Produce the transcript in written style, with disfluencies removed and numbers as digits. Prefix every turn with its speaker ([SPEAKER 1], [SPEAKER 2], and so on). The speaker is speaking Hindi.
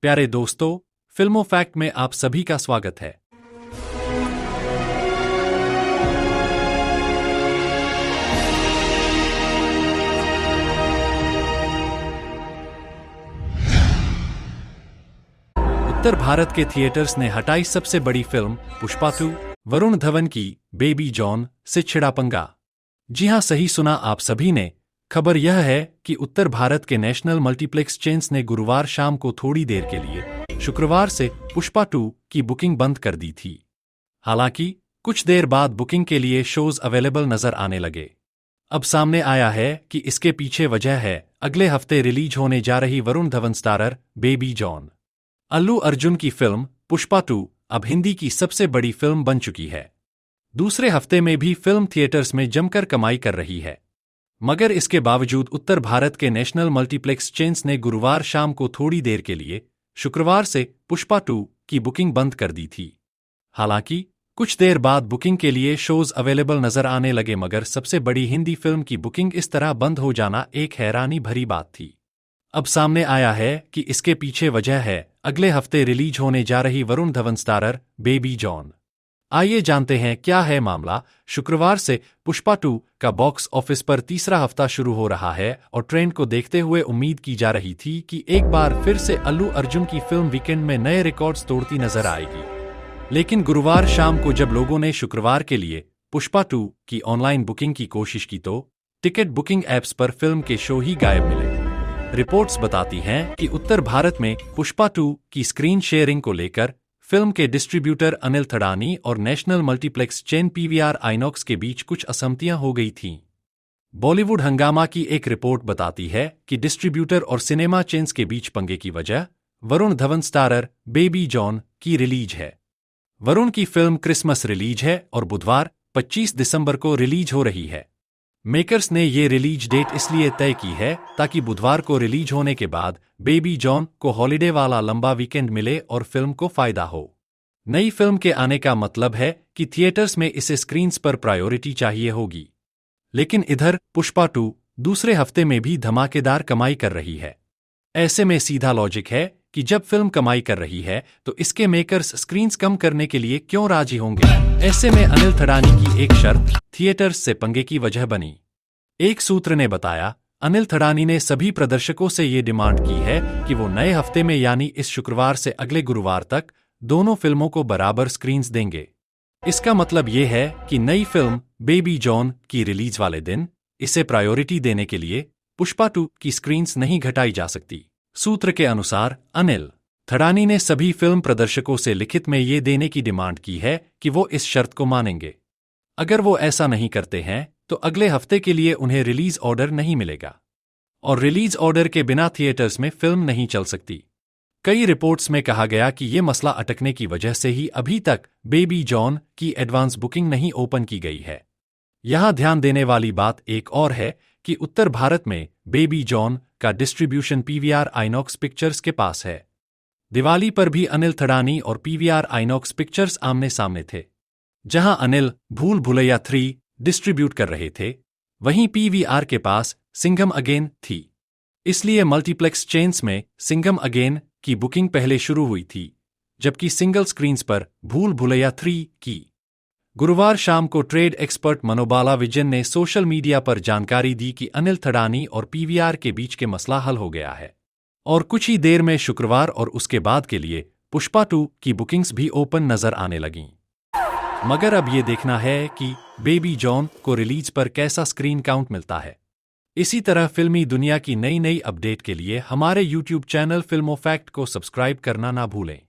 [SPEAKER 1] प्यारे दोस्तों, फिल्मों फैक्ट में आप सभी का स्वागत है। उत्तर भारत के थिएटर्स ने हटाई सबसे बड़ी फिल्म पुष्पा 2, वरुण धवन की बेबी जॉन से छिड़ा पंगा। जी हां, सही सुना आप सभी ने। खबर यह है कि उत्तर भारत के नेशनल मल्टीप्लेक्स चेन्स ने गुरुवार शाम को थोड़ी देर के लिए शुक्रवार से पुष्पा 2 की बुकिंग बंद कर दी थी। हालांकि कुछ देर बाद बुकिंग के लिए शोज अवेलेबल नजर आने लगे। अब सामने आया है कि इसके पीछे वजह है अगले हफ्ते रिलीज होने जा रही Varun Dhawan starrer Baby John. Allu Arjun की फिल्म पुष्पा 2 अब हिंदी की सबसे बड़ी फिल्म बन चुकी है। दूसरे हफ्ते में भी फिल्म थिएटर्स में जमकर कमाई कर रही है, मगर इसके बावजूद उत्तर भारत के नेशनल मल्टीप्लेक्स चेन्स ने गुरुवार शाम को थोड़ी देर के लिए शुक्रवार से पुष्पा 2 की बुकिंग बंद कर दी थी। हालांकि कुछ देर बाद बुकिंग के लिए शोज अवेलेबल नजर आने लगे, मगर सबसे बड़ी हिंदी फिल्म की बुकिंग इस तरह बंद हो जाना एक हैरानी भरी बात थी। अब सामने आया है कि इसके पीछे वजह है अगले हफ्ते रिलीज होने जा रही Varun Dhawan starrer Baby John. आइए जानते हैं क्या है मामला। शुक्रवार से पुष्पा 2 का बॉक्स ऑफिस पर तीसरा हफ्ता शुरू हो रहा है और ट्रेंड को देखते हुए उम्मीद की जा रही थी कि एक बार फिर से अल्लू अर्जुन की फिल्म वीकेंड में नए रिकॉर्ड्स तोड़ती नजर आएगी। लेकिन गुरुवार शाम को जब लोगों ने शुक्रवार के लिए पुष्पा 2 की ऑनलाइन बुकिंग की कोशिश की तो टिकट बुकिंग ऐप्स पर फिल्म के शो ही गायब मिले। रिपोर्ट्स बताती हैं कि उत्तर भारत में पुष्पा 2 की स्क्रीन शेयरिंग को लेकर फिल्म के डिस्ट्रीब्यूटर अनिल थड़ानी और national multiplex chain PVR INOX के बीच कुछ असहमतियां हो गई थीं। बॉलीवुड हंगामा की एक रिपोर्ट बताती है कि डिस्ट्रीब्यूटर और सिनेमा चेन्स के बीच पंगे की वजह Varun Dhawan starrer Baby John की रिलीज है। वरुण की फिल्म क्रिसमस रिलीज है और बुधवार 25 दिसंबर को रिलीज हो रही है। मेकर्स ने ये रिलीज डेट इसलिए तय की है ताकि बुधवार को रिलीज होने के बाद बेबी जॉन को हॉलिडे वाला लंबा वीकेंड मिले और फिल्म को फायदा हो। नई फिल्म के आने का मतलब है कि थिएटर्स में इसे स्क्रीन्स पर प्रायोरिटी चाहिए होगी। लेकिन इधर पुष्पा 2 दूसरे हफ्ते में भी धमाकेदार कमाई कर रही है। ऐसे में सीधा लॉजिक है कि जब फिल्म कमाई कर रही है तो इसके मेकर्स स्क्रीन्स कम करने के लिए क्यों राजी होंगे। ऐसे में अनिल थड़ानी की एक शर्त थिएटर्स से पंगे की वजह बनी। एक सूत्र ने बताया, अनिल थड़ानी ने सभी प्रदर्शकों से ये डिमांड की है कि वो नए हफ्ते में यानी इस शुक्रवार से अगले गुरुवार तक दोनों फिल्मों को बराबर स्क्रीन्स देंगे। इसका मतलब ये है कि नई फिल्म बेबी जॉन की रिलीज वाले दिन इसे प्रायोरिटी देने के लिए पुष्पा 2 की स्क्रीन्स नहीं घटाई जा सकती। सूत्र के अनुसार अनिल थड़ानी ने सभी फिल्म प्रदर्शकों से लिखित में ये देने की डिमांड की है कि वो इस शर्त को मानेंगे। अगर वो ऐसा नहीं करते हैं तो अगले हफ्ते के लिए उन्हें रिलीज ऑर्डर नहीं मिलेगा और रिलीज ऑर्डर के बिना थिएटर्स में फिल्म नहीं चल सकती। कई रिपोर्ट्स में कहा गया कि ये मसला अटकने की वजह से ही अभी तक बेबी जॉन की एडवांस बुकिंग नहीं ओपन की गई है। यहां ध्यान देने वाली बात एक और है कि उत्तर भारत में बेबी जॉन का डिस्ट्रीब्यूशन पीवीआर आइनॉक्स पिक्चर्स के पास है। दिवाली पर भी अनिल थड़ानी और पीवीआर आइनॉक्स पिक्चर्स आमने सामने थे। जहां अनिल भूल भुलैया 3 डिस्ट्रीब्यूट कर रहे थे, वहीं पीवीआर के पास सिंघम अगेन थी। इसलिए मल्टीप्लेक्स चेन्स में सिंघम अगेन की बुकिंग पहले शुरू हुई थी, जबकि सिंगल स्क्रीन्स पर भूल भुलैया 3 की। गुरुवार शाम को ट्रेड एक्सपर्ट मनोबाला विजन ने सोशल मीडिया पर जानकारी दी कि अनिल थड़ानी और पीवीआर के बीच के मसला हल हो गया है और कुछ ही देर में शुक्रवार और उसके बाद के लिए पुष्पा 2 की बुकिंग्स भी ओपन नजर आने लगीं। मगर अब ये देखना है कि बेबी जॉन को रिलीज पर कैसा स्क्रीन काउंट मिलता है। इसी तरह फिल्मी दुनिया की नई अपडेट के लिए हमारे YouTube चैनल फिल्मों फैक्ट को सब्सक्राइब करना ना भूलें।